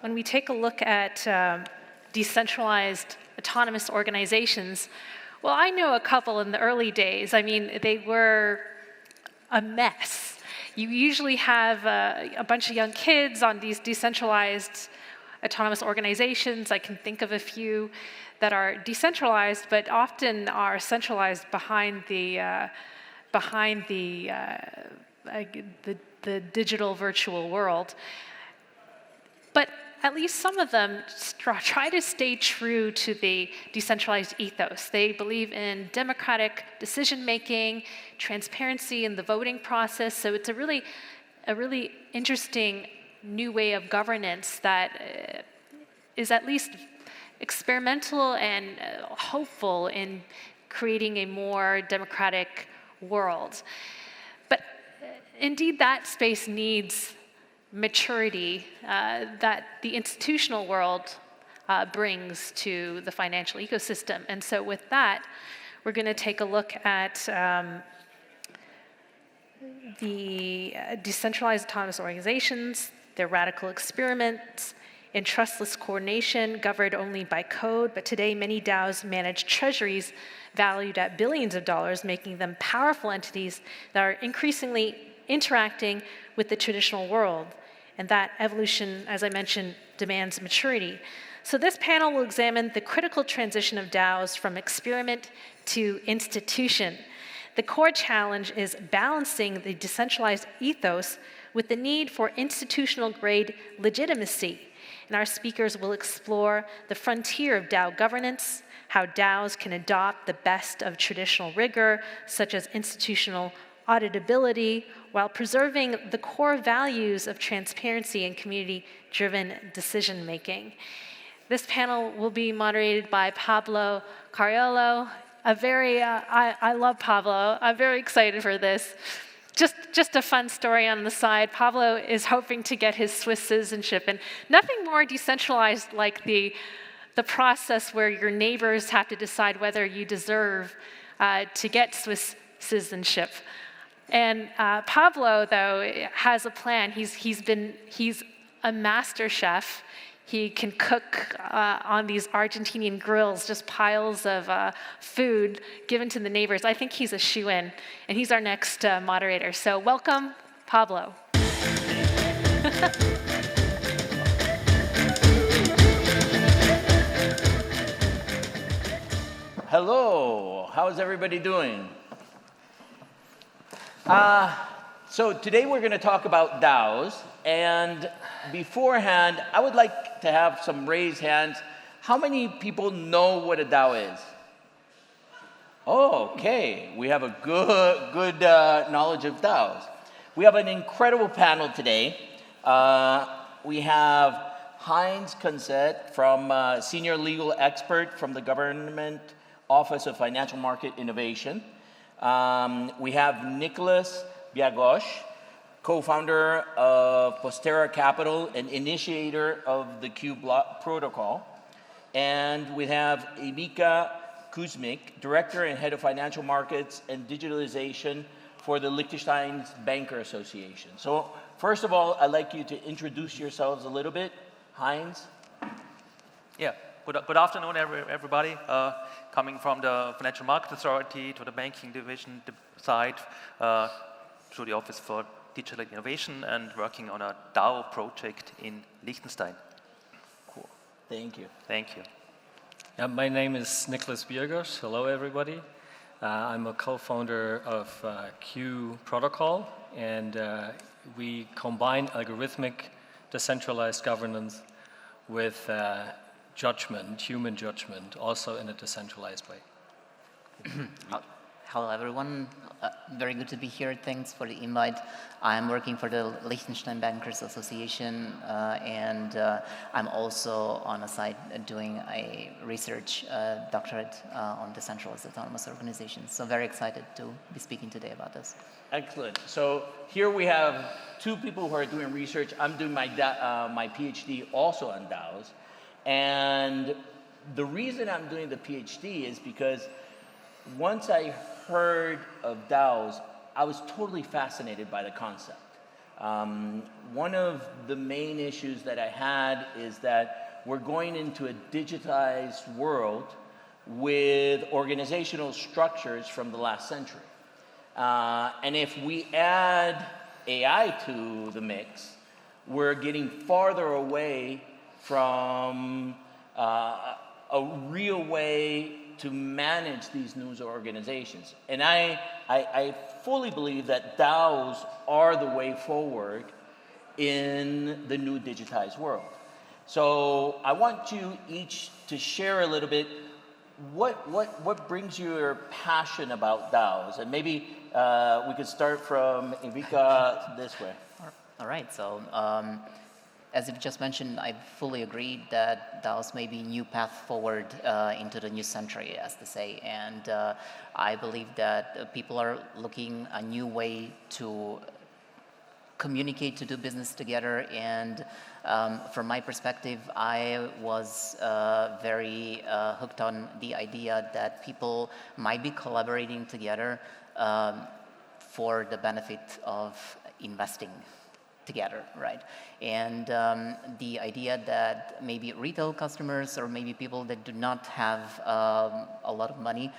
when we take a look at decentralized autonomous organizations, well, I know a couple in the early days. I mean, they were a mess. You usually have a bunch of young kids on these decentralized autonomous organizations. I can think of a few that are decentralized, but often are centralized behind the digital virtual world. But at least some of them try to stay true to the decentralized ethos. They believe in democratic decision-making, transparency in the voting process. So it's a really interesting new way of governance that is at least experimental and hopeful in creating a more democratic world. But indeed, that space needs maturity that the institutional world brings to the financial ecosystem. And so with that, we're going to take a look at the decentralized autonomous organizations, their radical experiments, in trustless coordination governed only by code, but today many DAOs manage treasuries valued at billions of dollars, making them powerful entities that are increasingly interacting with the traditional world. And that evolution, as I mentioned, demands maturity. So this panel will examine the critical transition of DAOs from experiment to institution. The core challenge is balancing the decentralized ethos with the need for institutional-grade legitimacy. And our speakers will explore the frontier of DAO governance, how DAOs can adopt the best of traditional rigor, such as institutional auditability, while preserving the core values of transparency and community-driven decision-making. This panel will be moderated by Pablo Carriolo. I love Pablo. I'm very excited for this. Just a fun story on the side. Pablo is hoping to get his Swiss citizenship, and nothing more decentralized like the process where your neighbors have to decide whether you deserve to get Swiss citizenship. And Pablo, though, has a plan. He's a master chef. He can cook on these Argentinian grills, just piles of food given to the neighbors. I think he's a shoo-in, and he's our next moderator. So welcome, Pablo. Hello, how's everybody doing? So today we're going to talk about DAOs, and beforehand, I would like to have some raised hands. How many people know what a DAO is? Oh, okay, we have a good knowledge of DAOs. We have an incredible panel today. We have Heinz Kunzet, from senior legal expert from the Government Office of Financial Market Innovation. We have Nicholas Biagosh, co-founder of Postera Capital and initiator of the Q Block protocol. And we have Evika Kuzmik, director and head of financial markets and digitalization for the Liechtenstein's Banker Association. So first of all, I'd like you to introduce yourselves a little bit. Heinz? Yeah, good afternoon, everybody. Coming from the Financial Market Authority to the banking division side, to the Office for Digital Innovation, and working on a DAO project in Liechtenstein. Cool. Thank you. Thank you. My name is Nicholas Biergers. Hello, everybody. I'm a co-founder of Q Protocol, and we combine algorithmic decentralized governance with judgment, human judgment, also in a decentralized way. Hello, everyone. Very good to be here. Thanks for the invite. I'm working for the Liechtenstein Bankers Association, and I'm also on a side doing a research doctorate on decentralized autonomous organizations. So very excited to be speaking today about this. Excellent. So here we have two people who are doing research. I'm doing my PhD also on DAOs. And the reason I'm doing the PhD is because once I heard of DAOs, I was totally fascinated by the concept. One of the main issues that I had is that we're going into a digitized world with organizational structures from the last century. And if we add AI to the mix, we're getting farther away from a real way to manage these news organizations. And I fully believe that DAOs are the way forward in the new digitized world. So I want you each to share a little bit what brings you your passion about DAOs? And maybe we could start from Enrica this way. All right, so as you've just mentioned, I fully agree that DAOs may be a new path forward into the new century, as they say. And I believe that people are looking a new way to communicate, to do business together. And from my perspective, I was very hooked on the idea that people might be collaborating together for the benefit of investing together, right? And the idea that maybe retail customers or maybe people that do not have a lot of money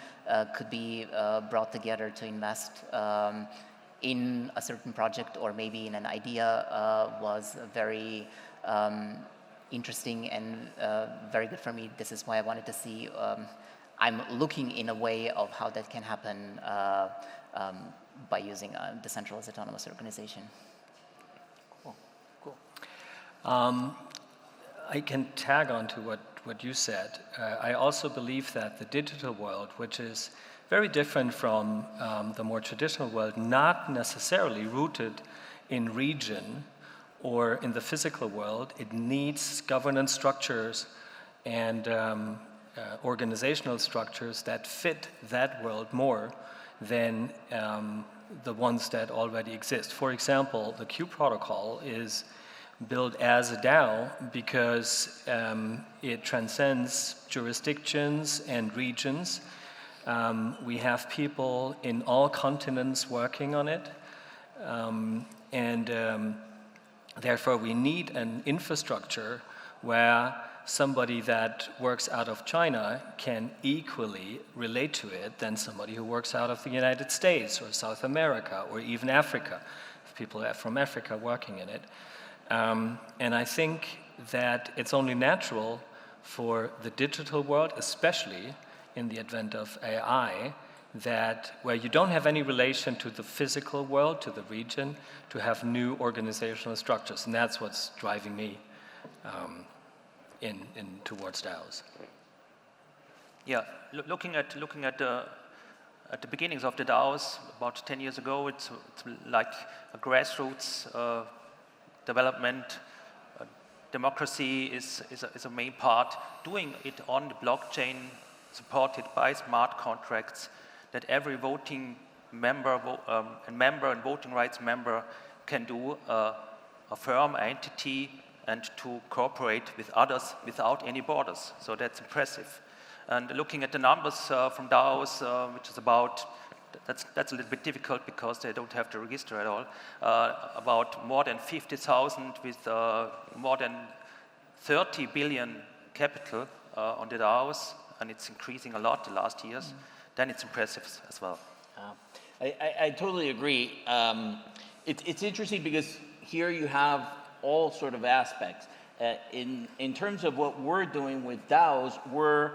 could be brought together to invest in a certain project or maybe in an idea was very interesting and very good for me. This is why I wanted to see, I'm looking in a way of how that can happen by using a decentralized autonomous organization. I can tag on to what you said. I also believe that the digital world, which is very different from the more traditional world, not necessarily rooted in region or in the physical world, it needs governance structures and organizational structures that fit that world more than the ones that already exist. For example, the Q protocol is built as a DAO because it transcends jurisdictions and regions. We have people in all continents working on it, and therefore we need an infrastructure where somebody that works out of China can equally relate to it than somebody who works out of the United States or South America or even Africa, if people are from Africa working in it. And I think that it's only natural for the digital world, especially in the advent of AI, that where you don't have any relation to the physical world, to the region, to have new organizational structures. And that's what's driving me in towards DAOs. Yeah, looking at the beginnings of the DAOs about 10 years ago, it's like a grassroots development. Democracy is a main part. Doing it on the blockchain, supported by smart contracts, that every voting member and voting rights member can do a firm entity and to cooperate with others without any borders. So that's impressive. And looking at the numbers from DAOs, which is about, that's a little bit difficult because they don't have to register at all, about more than 50,000 with more than 30 billion capital on the DAOs, and it's increasing a lot the last years. Then it's impressive as well. I totally agree. It's interesting because here you have all sort of aspects. In terms of what we're doing with DAOs, we're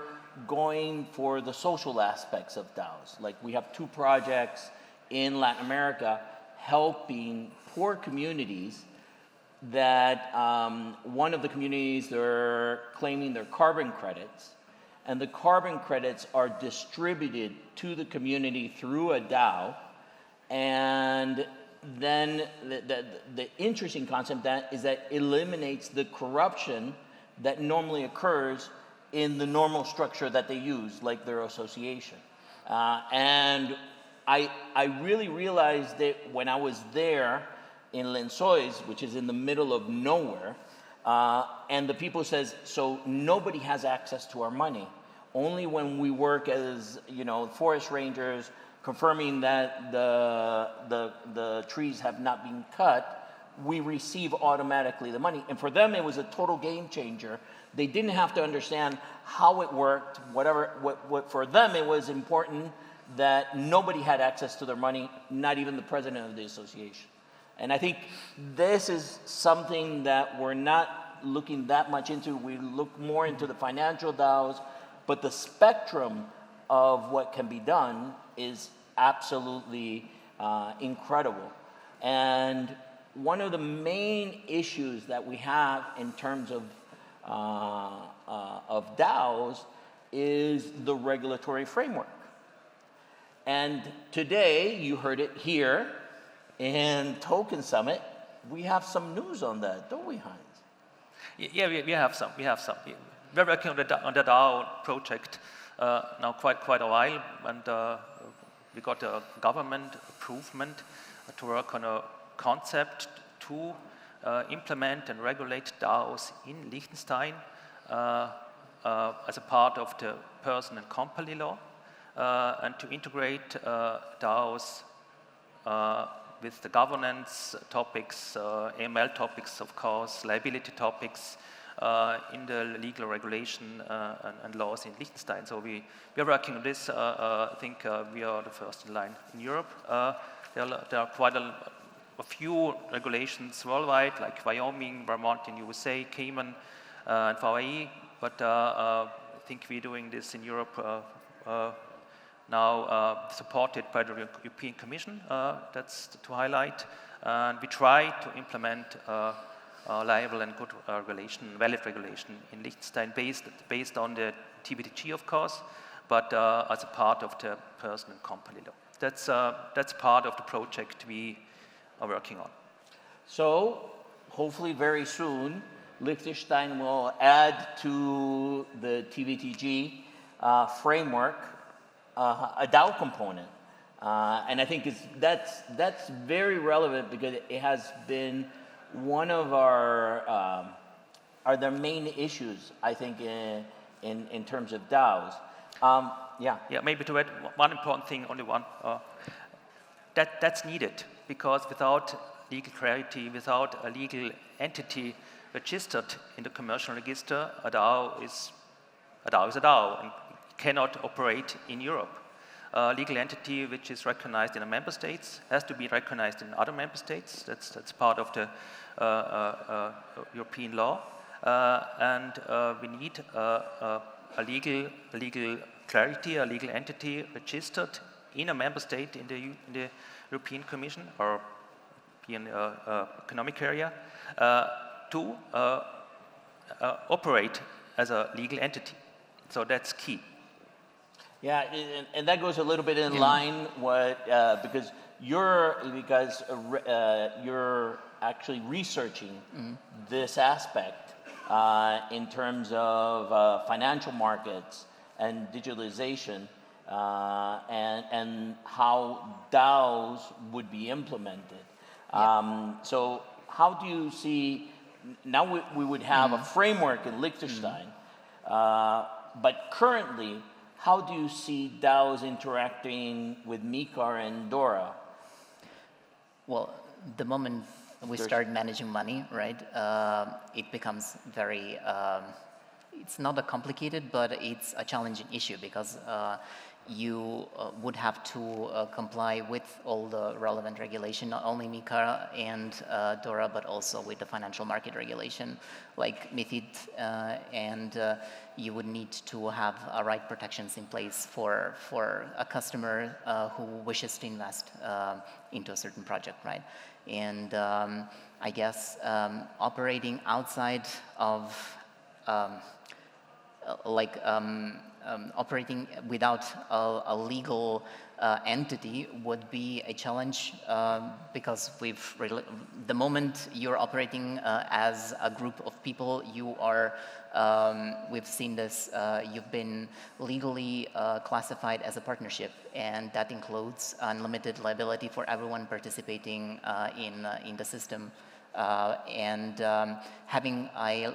going for the social aspects of DAOs. Like we have 2 projects in Latin America helping poor communities that one of the communities, they're claiming their carbon credits, and the carbon credits are distributed to the community through a DAO. And then the interesting concept is that eliminates the corruption that normally occurs in the normal structure that they use, like their association. And I really realized that when I was there in Lençóis, which is in the middle of nowhere, and the people says, so nobody has access to our money. Only when we work as, forest rangers, confirming that the trees have not been cut, we receive automatically the money. And for them, it was a total game changer. They didn't have to understand how it worked, what for them, it was important that nobody had access to their money, not even the president of the association. And I think this is something that we're not looking that much into. We look more into the financial DAOs, but the spectrum of what can be done is absolutely incredible. And one of the main issues that we have in terms of DAOs is the regulatory framework. And today, you heard it here in Token Summit, we have some news on that, don't we, Heinz? Yeah, we have some. We're working on the DAO project now quite a while, and we got a government approval to work on a concept to implement and regulate DAOs in Liechtenstein as a part of the person and company law, and to integrate DAOs with the governance topics, AML topics, of course, liability topics, in the legal regulation and laws in Liechtenstein. So we are working on this. I think we are the first in line in Europe. There are quite a few regulations worldwide, like Wyoming, Vermont in USA, Cayman, and Hawaii. But I think we're doing this in Europe now, supported by the European Commission. That's to highlight. And we try to implement liable and good valid regulation in Liechtenstein based on the TBTG, of course, but as a part of the person and company law. That's part of the project we are working on. So, hopefully very soon, Liechtenstein will add to the TBTG framework a DAO component. And I think that's very relevant because it has been one of the main issues, I think, in terms of DAOs. Yeah, maybe to add one important thing, only one, that's needed, because without legal clarity, without a legal entity registered in the commercial register, a DAO is a DAO and cannot operate in Europe. A legal entity which is recognized in a member states has to be recognized in other member states. That's part of the European law, and we need a legal clarity, a legal entity registered in a member state in the European Commission or European Economic Area to operate as a legal entity. So that's key. Yeah, and that goes a little bit in line because you're actually researching this aspect in terms of financial markets and digitalization and how DAOs would be implemented. So how do you see, now we would have a framework in Liechtenstein, but currently, how do you see DAOs interacting with MiCAR and DORA? Well, the moment we start managing money, right, it becomes very, it's not a complicated, but it's a challenging issue because you would have to comply with all the relevant regulation, not only MiCAR and DORA, but also with the financial market regulation like MiFID, and you would need to have right protections in place for a customer who wishes to invest into a certain project, right? And I guess operating outside of operating without a legal entity would be a challenge because the moment you're operating as a group of people, you are, we've seen this, you've been legally classified as a partnership, and that includes unlimited liability for everyone participating in the system. And having a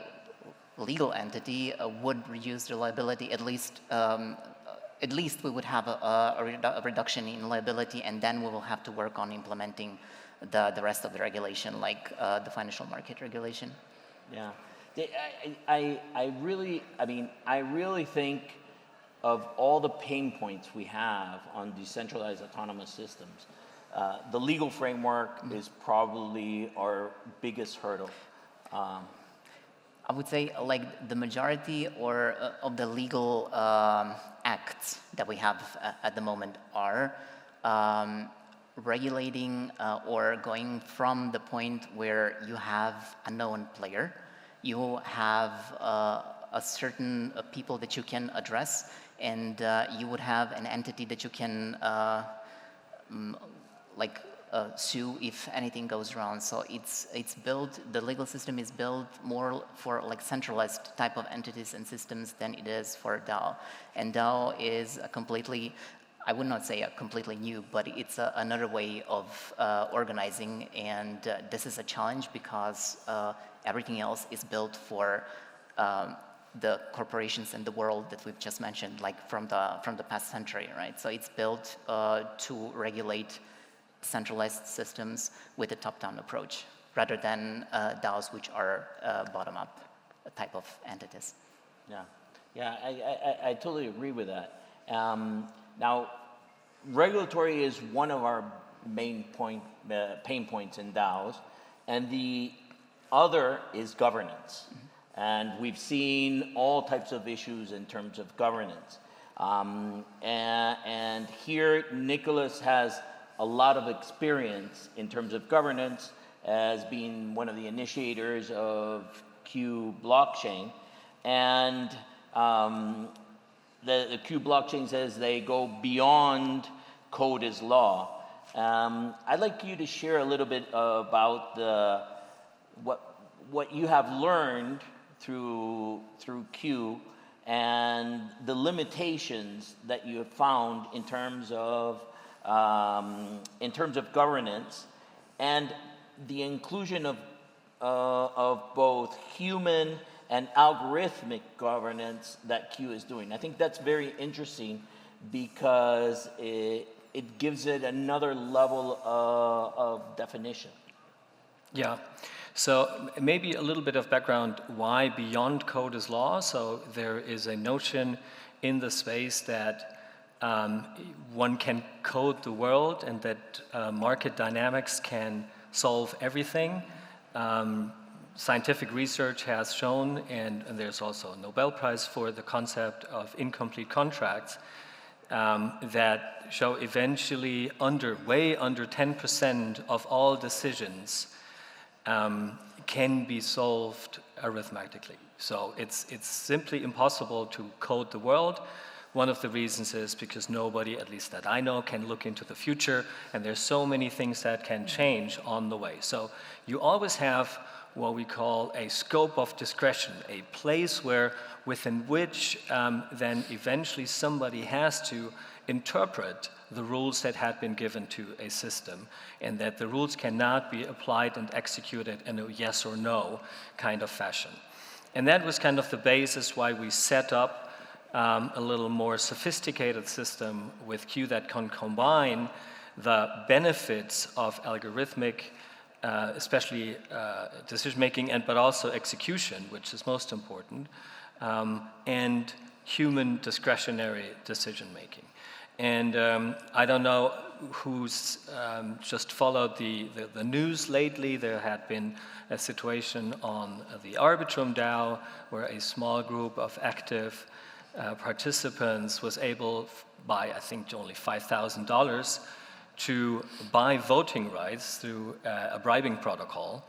legal entity would reduce the liability. At least we would have a reduction in liability, and then we will have to work on implementing the rest of the regulation, like the financial market regulation. Yeah, I really think of all the pain points we have on decentralized autonomous systems, the legal framework is probably our biggest hurdle. I would say like the majority of the legal acts that we have at the moment are regulating or going from the point where you have a known player, you have a certain people that you can address, and you would have an entity that you can sue if anything goes wrong. So it's built, the legal system is built more for like centralized type of entities and systems than it is for DAO. And DAO is a completely, I would not say a completely new, but it's another way of organizing, and this is a challenge because everything else is built for the corporations and the world that we've just mentioned, like from the past century, right? So it's built to regulate centralized systems with a top-down approach, rather than DAOs, which are bottom-up type of entities. Yeah, I totally agree with that. Now, regulatory is one of our main pain points in DAOs, and the other is governance. And we've seen all types of issues in terms of governance. And here, Nicholas has a lot of experience in terms of governance as being one of the initiators of Q blockchain. And the Q blockchain says they go beyond code is law. I'd like you to share a little bit about what you have learned through Q and the limitations that you have found in terms of governance and the inclusion of both human and algorithmic governance that Q is doing. I think that's very interesting because it gives it another level of definition. Yeah. So maybe a little bit of background why beyond code is law. So there is a notion in the space that one can code the world and that market dynamics can solve everything. Scientific research has shown, and there's also a Nobel Prize for the concept of incomplete contracts, that show eventually way under 10% of all decisions can be solved arithmetically. So it's simply impossible to code the world. One of the reasons is because nobody, at least that I know, can look into the future, and there's so many things that can change on the way. So you always have what we call a scope of discretion, a place within which then eventually somebody has to interpret the rules that had been given to a system, and that the rules cannot be applied and executed in a yes or no kind of fashion. And that was kind of the basis why we set up a little more sophisticated system with Q that can combine the benefits of algorithmic, especially decision-making, but also execution, which is most important, and human discretionary decision-making. And I don't know who's just followed the news lately. There had been a situation on the Arbitrum DAO where a small group of active participants was able, by I think only $5,000, to buy voting rights through a bribing protocol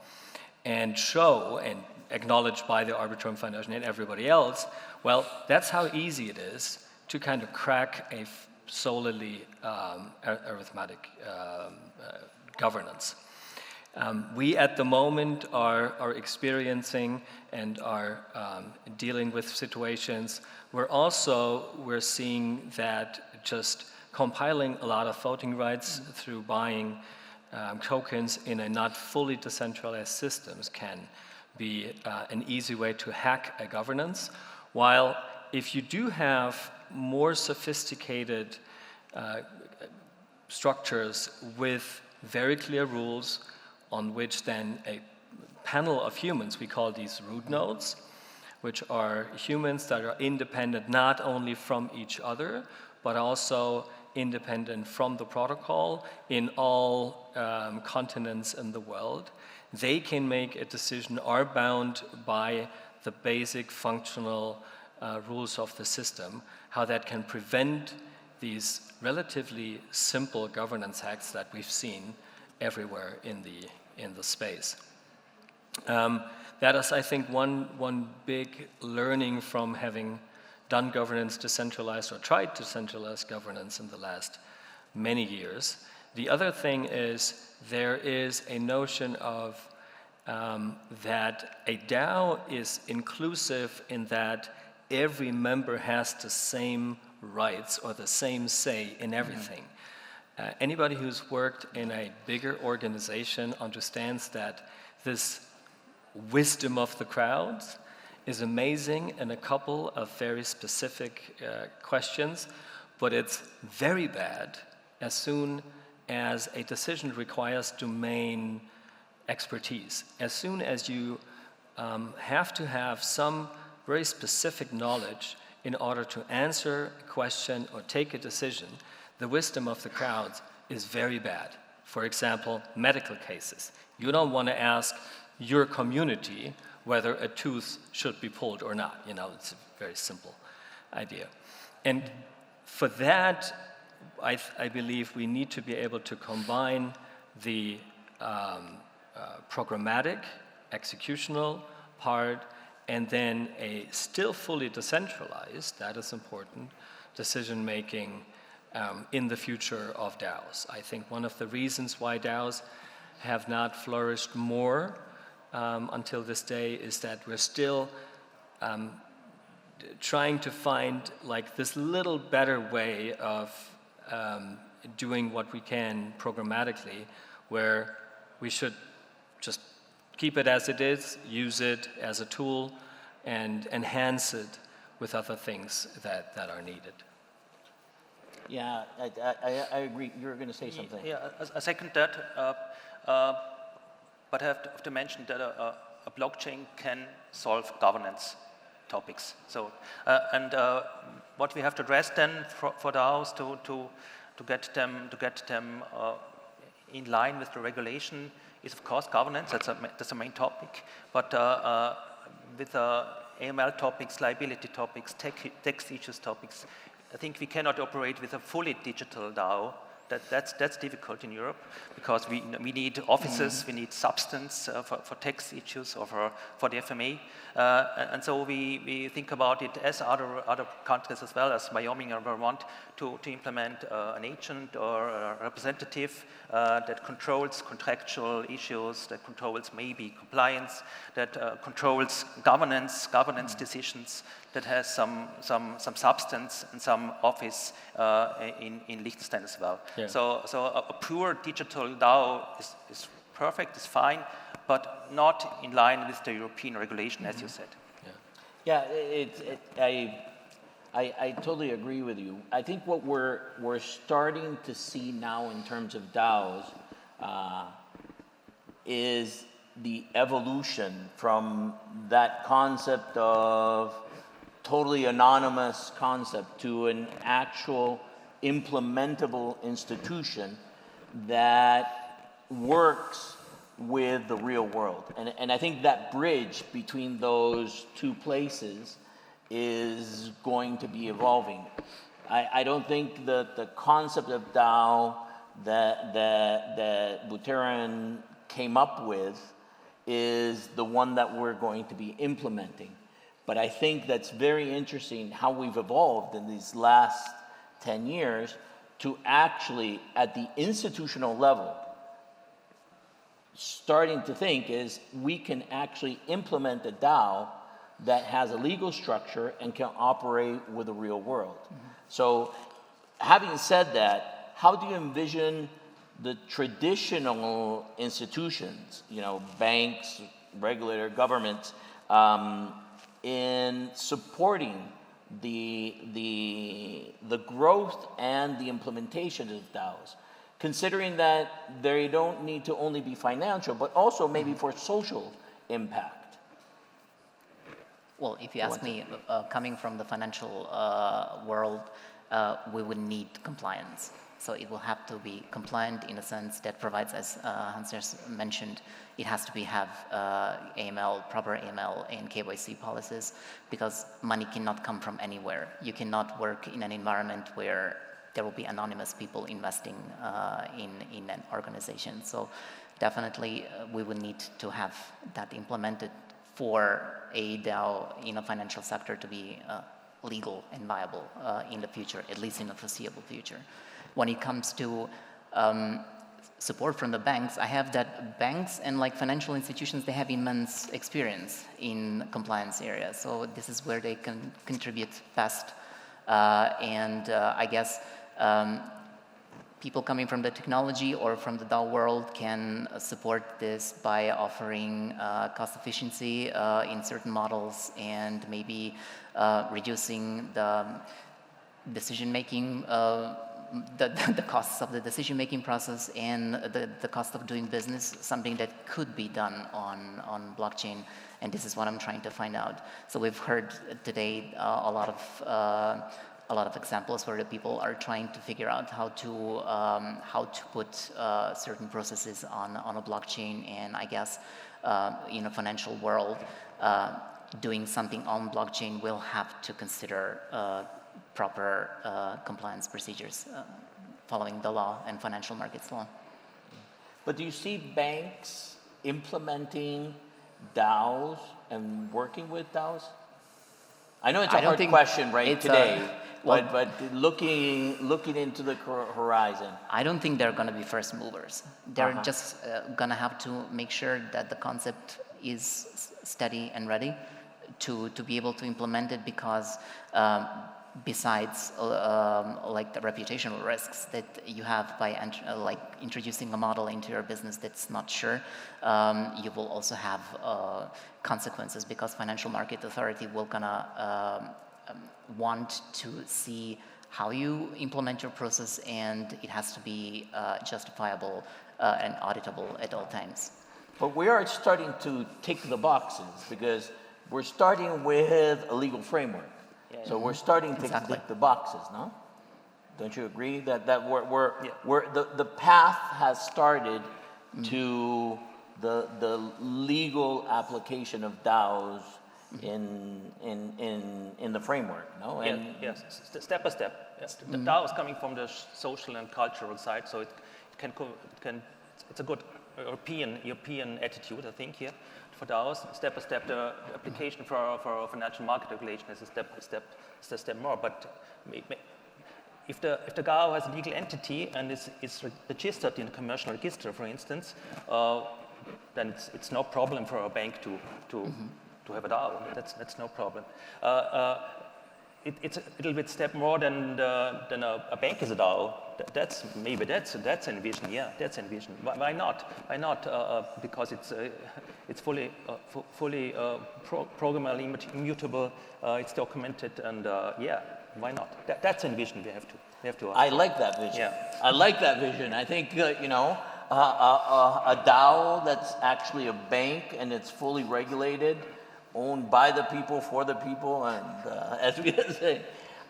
and show, and acknowledged by the Arbitrum Foundation and everybody else, well, that's how easy it is to kind of crack a solely arithmetic governance. We at the moment are experiencing and are dealing with situations where also we're seeing that just compiling a lot of voting rights through buying tokens in a not fully decentralized systems can be an easy way to hack a governance. While if you do have more sophisticated structures with very clear rules on which then a panel of humans, we call these root nodes, which are humans that are independent not only from each other, but also independent from the protocol in all continents in the world. They can make a decision, are bound by the basic functional rules of the system, how that can prevent these relatively simple governance hacks that we've seen everywhere in the space. That is, I think, one big learning from having done governance decentralized or tried to centralize governance in the last many years. The other thing is there is a notion of that a DAO is inclusive in that every member has the same rights or the same say in everything. Anybody who's worked in a bigger organization understands that this wisdom of the crowds is amazing in a couple of very specific questions, but it's very bad as soon as a decision requires domain expertise. As soon as you have to have some very specific knowledge in order to answer a question or take a decision, the wisdom of the crowds is very bad. For example, medical cases. You don't want to ask your community whether a tooth should be pulled or not. You know, it's a very simple idea. And for that, I believe we need to be able to combine the programmatic, executional part, and then a still fully decentralized, that is important, decision-making in the future of DAOs. I think one of the reasons why DAOs have not flourished more until this day is that we're still trying to find like this little better way of doing what we can programmatically, where we should just keep it as it is, use it as a tool, and enhance it with other things that are needed. Yeah, I agree. You were going to say something. Yeah, I second that. But I have to mention that a blockchain can solve governance topics. So, what we have to address then for DAOs to get them in line with the regulation is, of course, governance. That's a main topic. But with AML topics, liability topics, tax issues topics, I think we cannot operate with a fully digital DAO. That's difficult in Europe because we need offices, we need substance for tax issues or for the FMA, and so we think about it as other countries as well, as Wyoming or Vermont, to implement an agent or a representative that controls contractual issues, that controls maybe compliance, that controls governance decisions, that has some substance and some office in Liechtenstein as well. Yeah. So a pure digital DAO is perfect, is fine, but not in line with the European regulation, as you said. Yeah, I totally agree with you. I think what we're starting to see now in terms of DAOs is the evolution from that concept of totally anonymous concept to an actual implementable institution that works with the real world. And I think that bridge between those two places is going to be evolving. I don't think that the concept of DAO that Buterin came up with is the one that we're going to be implementing. But I think that's very interesting how we've evolved in these last 10 years to actually, at the institutional level, starting to think is we can actually implement a DAO that has a legal structure and can operate with the real world. So having said that, how do you envision the traditional institutions, banks, regulator, governments, in supporting the growth and the implementation of DAOs? considering that they don't need to only be financial, but also maybe for social impact? Well, if you ask me, coming from the financial world, we would need compliance. So it will have to be compliant in a sense that provides, as Hans mentioned, it has to have AML, proper AML and KYC policies, because money cannot come from anywhere. You cannot work in an environment where there will be anonymous people investing in an organization. So definitely we would need to have that implemented for a DAO in a financial sector to be legal and viable in the future, at least in the foreseeable future. When it comes to support from the banks, I have that banks and like financial institutions, they have immense experience in compliance area. So this is where they can contribute best. I guess people coming from the technology or from the DAO world can support this by offering cost efficiency in certain models and maybe reducing the decision-making, the costs of the decision-making process and the cost of doing business, something that could be done on blockchain. And this is what I'm trying to find out. So we've heard today a lot of examples where the people are trying to figure out how to put certain processes on a blockchain. And I guess in a financial world, doing something on blockchain will have to consider proper compliance procedures following the law and financial markets law. But do you see banks implementing DAOs and working with DAOs? I know it's a hard question today, but looking into the horizon. I don't think they're going to be first movers. They're just going to have to make sure that the concept is steady and ready to be able to implement it, because besides like the reputational risks that you have by like introducing a model into your business that's not sure, you will also have consequences, because financial market authority will gonna want to see how you implement your process, and it has to be justifiable and auditable at all times. But we are starting to tick the boxes, because we're starting with a legal framework. So we're starting to tick the boxes, no? Don't you agree that the path has started to the legal application of DAOs in the framework, no? And yes, step by step. Yes. The DAO is coming from the social and cultural side, so it's a good European attitude, I think, here. For DAOs, step by step, the application for financial market regulation is a step more. But if the DAO has a legal entity and is registered in the commercial register, for instance, then it's no problem for a bank to have a DAO. That's no problem. It's a little bit step more than a bank is a DAO. That's envision. Yeah, that's envision. Why not? Why not? Because it's fully programmable, immutable. It's documented, and yeah, why not? That's envision. We have to. I like that vision. Yeah. I like that vision. I think a DAO that's actually a bank and it's fully regulated, owned by the people, for the people, and as we say,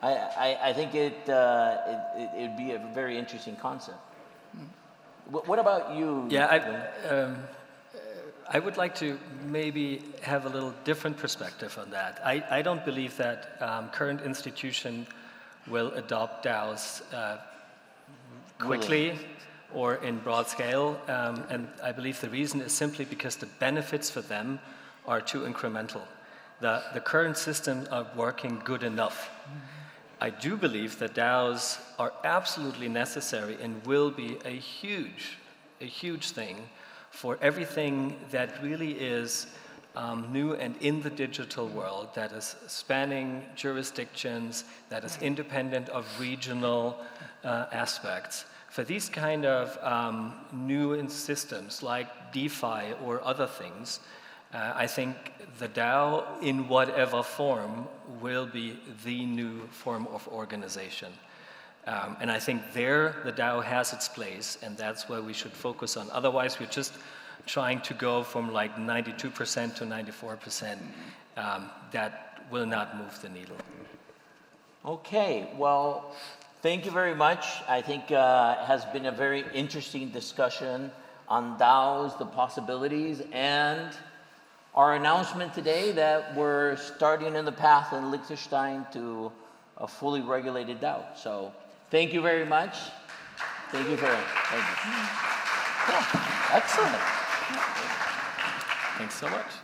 I think it'd be a very interesting concept. What about you? Yeah, I would like to maybe have a little different perspective on that. I don't believe that current institution will adopt DAOs quickly or in broad scale, and I believe the reason is simply because the benefits for them are too incremental. The current systems are working good enough. I do believe that DAOs are absolutely necessary and will be a huge thing for everything that really is new and in the digital world, that is spanning jurisdictions, that is independent of regional aspects. For these kind of new systems like DeFi or other things, I think the DAO, in whatever form, will be the new form of organization. And I think there the DAO has its place, and that's where we should focus on. Otherwise, we're just trying to go from like 92% to 94%. That will not move the needle. Okay, well, thank you very much. I think it has been a very interesting discussion on DAOs, the possibilities, and our announcement today that we're starting in the path in Liechtenstein to a fully regulated DAO. So thank you very much. Thank you very much. Thank you. Yeah, excellent. Thanks so much.